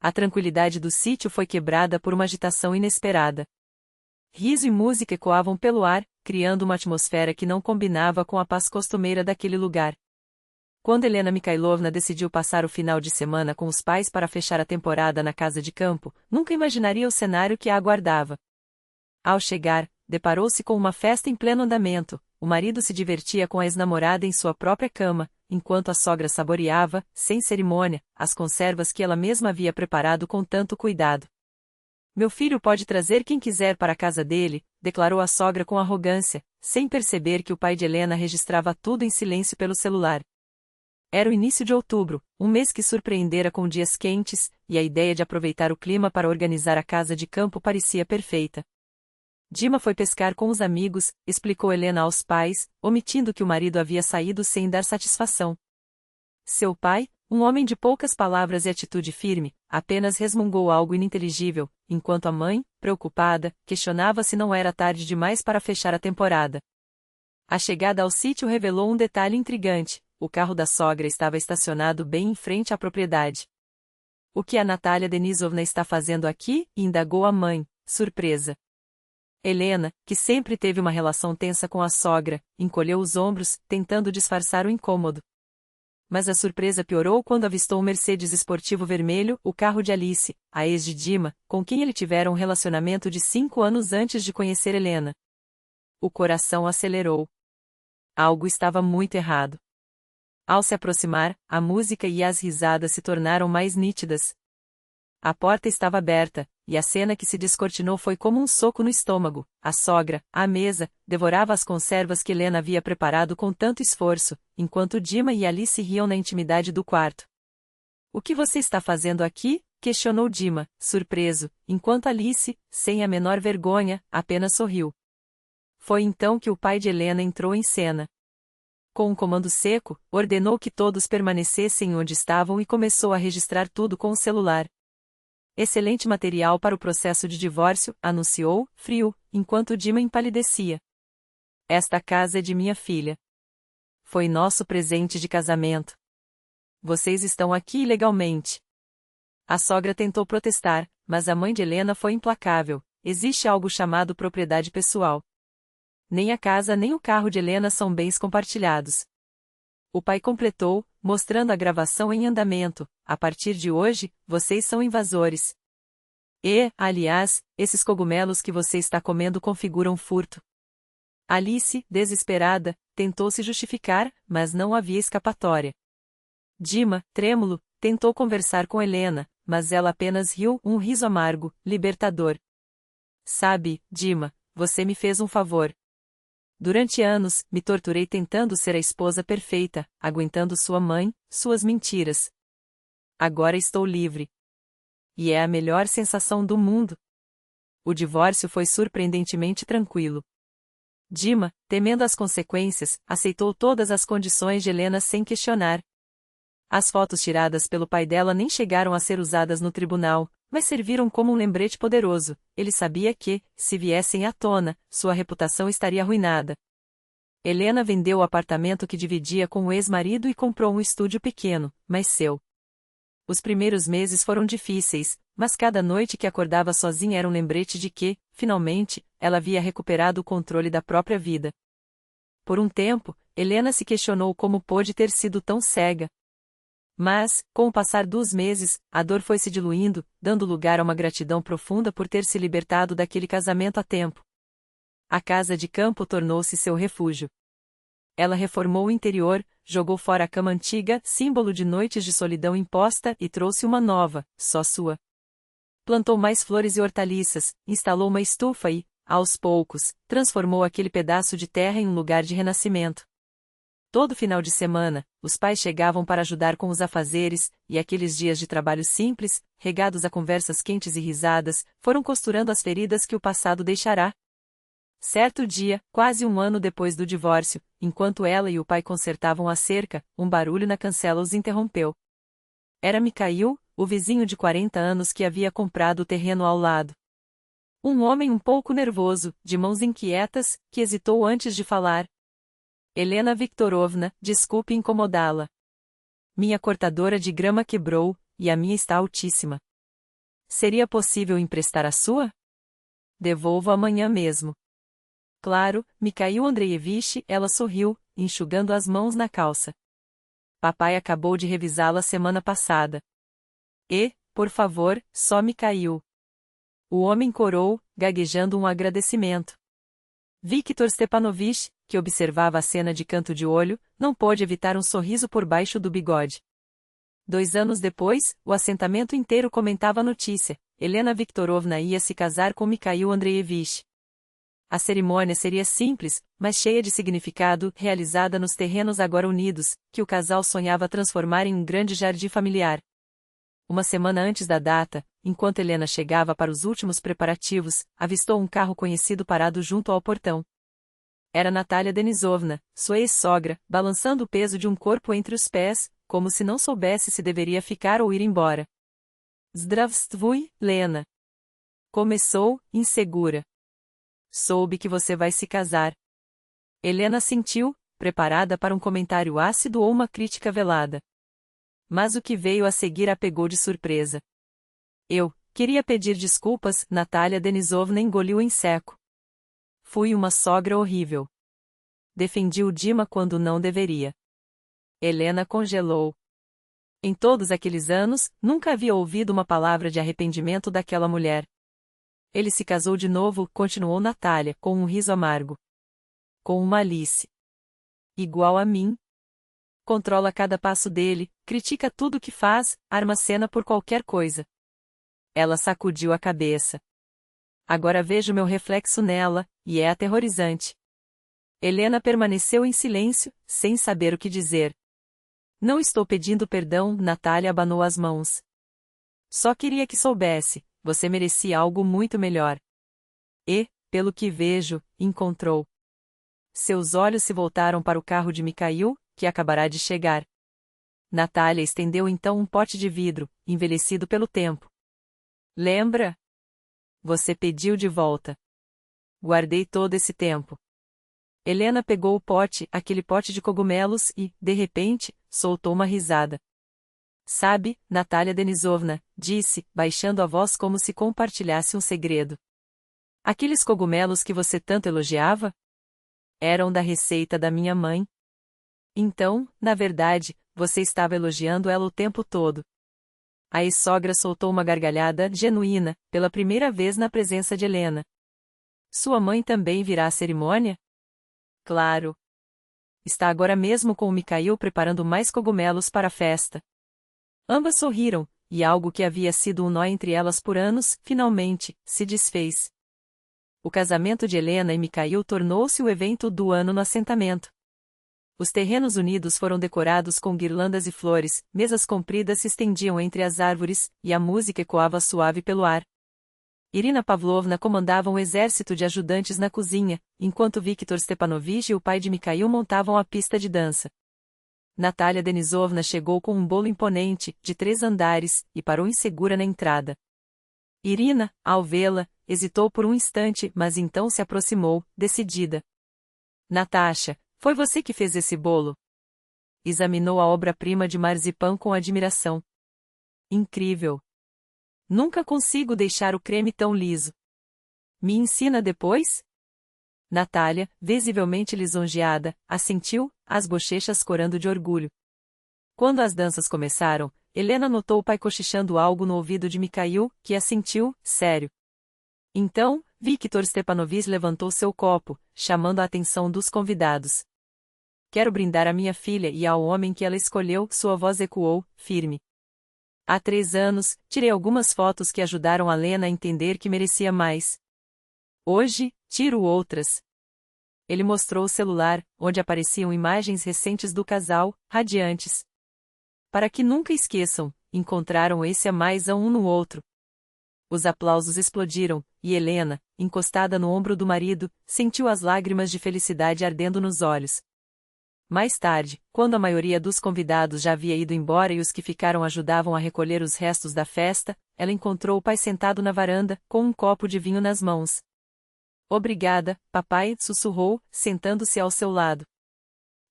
A tranquilidade do sítio foi quebrada por uma agitação inesperada. Riso e música ecoavam pelo ar, criando uma atmosfera que não combinava com a paz costumeira daquele lugar. Quando Helena Mikhailovna decidiu passar o final de semana com os pais para fechar a temporada na casa de campo, nunca imaginaria o cenário que a aguardava. Ao chegar, deparou-se com uma festa em pleno andamento. O marido se divertia com a ex-namorada em sua própria cama, enquanto a sogra saboreava, sem cerimônia, as conservas que ela mesma havia preparado com tanto cuidado. Meu filho pode trazer quem quiser para a casa dele, declarou a sogra com arrogância, sem perceber que o pai de Helena registrava tudo em silêncio pelo celular. Era o início de outubro, um mês que surpreendera com dias quentes, e a ideia de aproveitar o clima para organizar a casa de campo parecia perfeita. Dima foi pescar com os amigos, explicou Helena aos pais, omitindo que o marido havia saído sem dar satisfação. Seu pai, um homem de poucas palavras e atitude firme, apenas resmungou algo ininteligível, enquanto a mãe, preocupada, questionava se não era tarde demais para fechar a temporada. A chegada ao sítio revelou um detalhe intrigante: o carro da sogra estava estacionado bem em frente à propriedade. O que a Natália Denisovna está fazendo aqui? Indagou a mãe, surpresa. Helena, que sempre teve uma relação tensa com a sogra, encolheu os ombros, tentando disfarçar o incômodo. Mas a surpresa piorou quando avistou o Mercedes esportivo vermelho, o carro de Alice, a ex de Dima, com quem ele tivera um relacionamento de 5 anos antes de conhecer Helena. O coração acelerou. Algo estava muito errado. Ao se aproximar, a música e as risadas se tornaram mais nítidas. A porta estava aberta, e a cena que se descortinou foi como um soco no estômago. A sogra, à mesa, devorava as conservas que Helena havia preparado com tanto esforço, enquanto Dima e Alice riam na intimidade do quarto. "O que você está fazendo aqui?" questionou Dima, surpreso, enquanto Alice, sem a menor vergonha, apenas sorriu. Foi então que o pai de Helena entrou em cena. Com um comando seco, ordenou que todos permanecessem onde estavam e começou a registrar tudo com o celular. "Excelente material para o processo de divórcio", anunciou, frio, enquanto Dima empalidecia. "Esta casa é de minha filha. Foi nosso presente de casamento. Vocês estão aqui ilegalmente." A sogra tentou protestar, mas a mãe de Helena foi implacável: "Existe algo chamado propriedade pessoal. Nem a casa nem o carro de Helena são bens compartilhados." O pai completou, mostrando a gravação em andamento: "A partir de hoje, vocês são invasores. E, aliás, esses cogumelos que você está comendo configuram furto." Alice, desesperada, tentou se justificar, mas não havia escapatória. Dima, trêmulo, tentou conversar com Helena, mas ela apenas riu, um riso amargo, libertador. "Sabe, Dima, você me fez um favor. Durante anos, me torturei tentando ser a esposa perfeita, aguentando sua mãe, suas mentiras. Agora estou livre. E é a melhor sensação do mundo." O divórcio foi surpreendentemente tranquilo. Dima, temendo as consequências, aceitou todas as condições de Helena sem questionar. As fotos tiradas pelo pai dela nem chegaram a ser usadas no tribunal, mas serviram como um lembrete poderoso. Ele sabia que, se viessem à tona, sua reputação estaria arruinada. Helena vendeu o apartamento que dividia com o ex-marido e comprou um estúdio pequeno, mas seu. Os primeiros meses foram difíceis, mas cada noite que acordava sozinha era um lembrete de que, finalmente, ela havia recuperado o controle da própria vida. Por um tempo, Helena se questionou como pôde ter sido tão cega. Mas, com o passar dos meses, a dor foi se diluindo, dando lugar a uma gratidão profunda por ter se libertado daquele casamento a tempo. A casa de campo tornou-se seu refúgio. Ela reformou o interior, jogou fora a cama antiga, símbolo de noites de solidão imposta, e trouxe uma nova, só sua. Plantou mais flores e hortaliças, instalou uma estufa e, aos poucos, transformou aquele pedaço de terra em um lugar de renascimento. Todo final de semana, os pais chegavam para ajudar com os afazeres, e aqueles dias de trabalho simples, regados a conversas quentes e risadas, foram costurando as feridas que o passado deixará. Certo dia, quase um ano depois do divórcio, enquanto ela e o pai consertavam a cerca, um barulho na cancela os interrompeu. Era Mikhail, o vizinho de 40 anos que havia comprado o terreno ao lado. Um homem um pouco nervoso, de mãos inquietas, que hesitou antes de falar. "Helena Viktorovna, desculpe incomodá-la. Minha cortadora de grama quebrou, e a minha está altíssima. Seria possível emprestar a sua? Devolvo amanhã mesmo. Claro, Mikhail Andreevich, ela sorriu, enxugando as mãos na calça. Papai acabou de revisá-la semana passada. E, por favor, só Mikhail. O homem corou, gaguejando um agradecimento. Viktor Stepanovich, que observava a cena de canto de olho, não pôde evitar um sorriso por baixo do bigode. 2 anos depois, o assentamento inteiro comentava a notícia: Helena Viktorovna ia se casar com Mikhail Andreevich. A cerimônia seria simples, mas cheia de significado, realizada nos terrenos agora unidos, que o casal sonhava transformar em um grande jardim familiar. Uma semana antes da data, enquanto Helena chegava para os últimos preparativos, avistou um carro conhecido parado junto ao portão. Era Natalia Denisovna, sua ex-sogra, balançando o peso de um corpo entre os pés, como se não soubesse se deveria ficar ou ir embora. Zdravstvui, Lena. Começou, insegura. Soube que você vai se casar. Helena sentiu, preparada para um comentário ácido ou uma crítica velada. Mas o que veio a seguir a pegou de surpresa. Eu queria pedir desculpas, Natalia Denisovna engoliu em seco. Fui uma sogra horrível. Defendi o Dima quando não deveria. Helena congelou. Em todos aqueles anos, nunca havia ouvido uma palavra de arrependimento daquela mulher. Ele se casou de novo, continuou Natalia, com um riso amargo. Com uma Alice. Igual a mim. Controla cada passo dele, critica tudo o que faz, arma cena por qualquer coisa. Ela sacudiu a cabeça. Agora vejo meu reflexo nela, e é aterrorizante. Helena permaneceu em silêncio, sem saber o que dizer. Não estou pedindo perdão, Natalia abanou as mãos. Só queria que soubesse, você merecia algo muito melhor. E, pelo que vejo, encontrou. Seus olhos se voltaram para o carro de Mikhail, que acabará de chegar. Natalia estendeu então um pote de vidro, envelhecido pelo tempo. Lembra? Você pediu de volta. Guardei todo esse tempo. Helena pegou o pote, aquele pote de cogumelos e, de repente, soltou uma risada. Sabe, Natalia Denisovna, disse, baixando a voz como se compartilhasse um segredo. Aqueles cogumelos que você tanto elogiava? Eram da receita da minha mãe. Então, na verdade, você estava elogiando ela o tempo todo. A ex-sogra soltou uma gargalhada genuína, pela primeira vez na presença de Helena. Sua mãe também virá à cerimônia? Claro. Está agora mesmo com o Mikhail preparando mais cogumelos para a festa. Ambas sorriram, e algo que havia sido um nó entre elas por anos, finalmente, se desfez. O casamento de Helena e Mikhail tornou-se o evento do ano no assentamento. Os terrenos unidos foram decorados com guirlandas e flores, mesas compridas se estendiam entre as árvores, e a música ecoava suave pelo ar. Irina Pavlovna comandava um exército de ajudantes na cozinha, enquanto Viktor Stepanovich e o pai de Mikhail montavam a pista de dança. Natalia Denisovna chegou com um bolo imponente, de 3 andares, e parou insegura na entrada. Irina, ao vê-la, hesitou por um instante, mas então se aproximou, decidida. Natasha, foi você que fez esse bolo? Examinou a obra-prima de marzipan com admiração. Incrível! Nunca consigo deixar o creme tão liso. Me ensina depois? Natalia, visivelmente lisonjeada, assentiu, as bochechas corando de orgulho. Quando as danças começaram, Helena notou o pai cochichando algo no ouvido de Mikhail, que assentiu, sério. Então, Viktor Stepanovich levantou seu copo, chamando a atenção dos convidados. Quero brindar a minha filha e ao homem que ela escolheu, sua voz ecoou, firme. Há 3 anos, tirei algumas fotos que ajudaram a Lena a entender que merecia mais. Hoje, tiro outras. Ele mostrou o celular, onde apareciam imagens recentes do casal, radiantes. Para que nunca esqueçam, encontraram esse a mais a um no outro. Os aplausos explodiram, e Helena, encostada no ombro do marido, sentiu as lágrimas de felicidade ardendo nos olhos. Mais tarde, quando a maioria dos convidados já havia ido embora e os que ficaram ajudavam a recolher os restos da festa, ela encontrou o pai sentado na varanda, com um copo de vinho nas mãos. Obrigada, papai, sussurrou, sentando-se ao seu lado.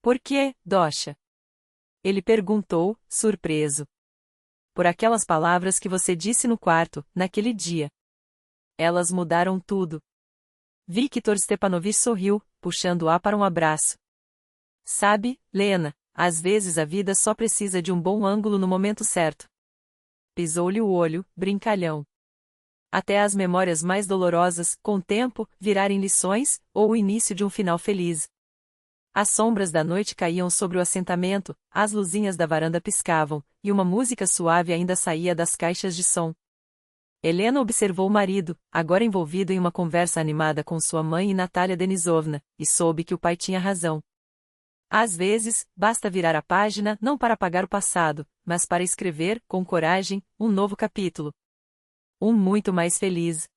Por quê, Dosha? Ele perguntou, surpreso. por aquelas palavras que você disse no quarto, naquele dia. Elas mudaram tudo. Viktor Stepanovich sorriu, puxando-a para um abraço. Sabe, Lena, às vezes a vida só precisa de um bom ângulo no momento certo. Pisou-lhe o olho, brincalhão. Até as memórias mais dolorosas, com o tempo, virarem lições, ou o início de um final feliz. As sombras da noite caíam sobre o assentamento, as luzinhas da varanda piscavam, e uma música suave ainda saía das caixas de som. Helena observou o marido, agora envolvido em uma conversa animada com sua mãe e Natalia Denisovna, e soube que o pai tinha razão. Às vezes, basta virar a página não para apagar o passado, mas para escrever, com coragem, um novo capítulo. Um muito mais feliz.